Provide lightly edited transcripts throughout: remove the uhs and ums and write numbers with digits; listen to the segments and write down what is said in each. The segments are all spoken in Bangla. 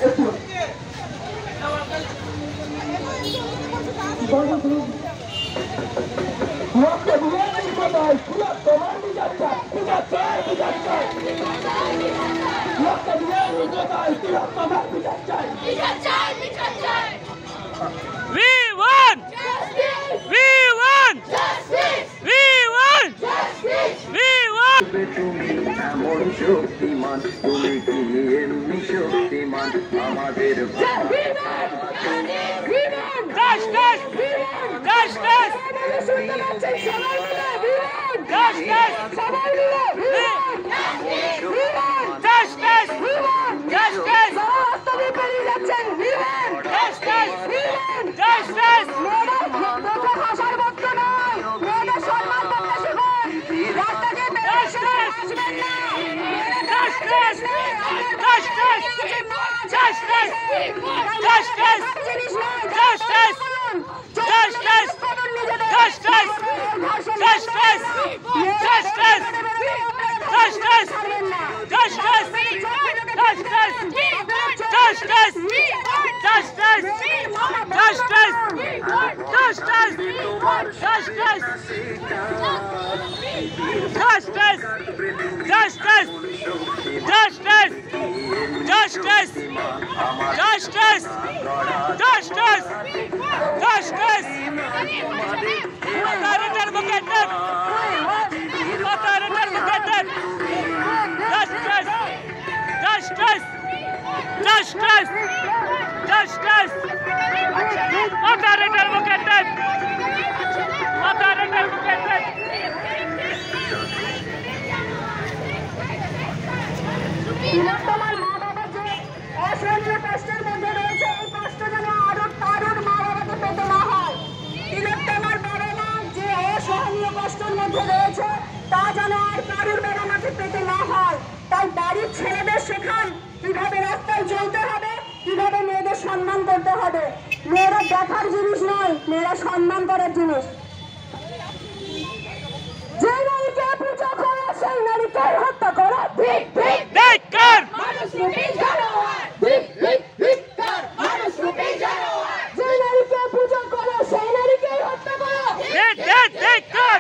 We won! We won! We won! We won! তুমি এমন শক্তিমান, তুমি কি এমনি শক্তিমান আমাদের তোমার মা বাবা যে অসহনীয় কষ্টের মধ্যে রয়েছে, এই কষ্ট যেন আরো কারোর মা বাবাকে পেতে না হয়। তোমার বাবা মা যে অসহনীয় কষ্টের মধ্যে রয়েছে তা যেন আর কারোর বাবা মাকে পেতে না হয়। তাই বাড়ির ছেলেদের শেখান কিভাবে রাস্তায় চলতে হবে, কিভাবে মেয়েদের সম্মান করতে হবে। মেয়েরা দেখার জিনিস নয়, মেয়েরা সম্মান করার জিনিস। যে নারীকে পূজা করো সেই নারীকে হত্যা করো। ঠিক ঠিক ধিক্কার! যে নারীকে পূজা করো সেই নারীকে হত্যা করো। ধিক্কার!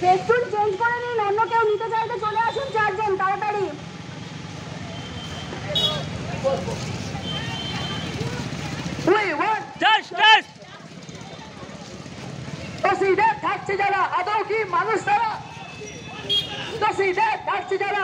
পেট্রোল চেঞ্জ করে নিন, অন্য কেউ নিতে চাইতে চলে আসুন, চারজন তাড়াতাড়ি। থাকছে যারা আদৌ কি মানুষ তারা, থাকছে যারা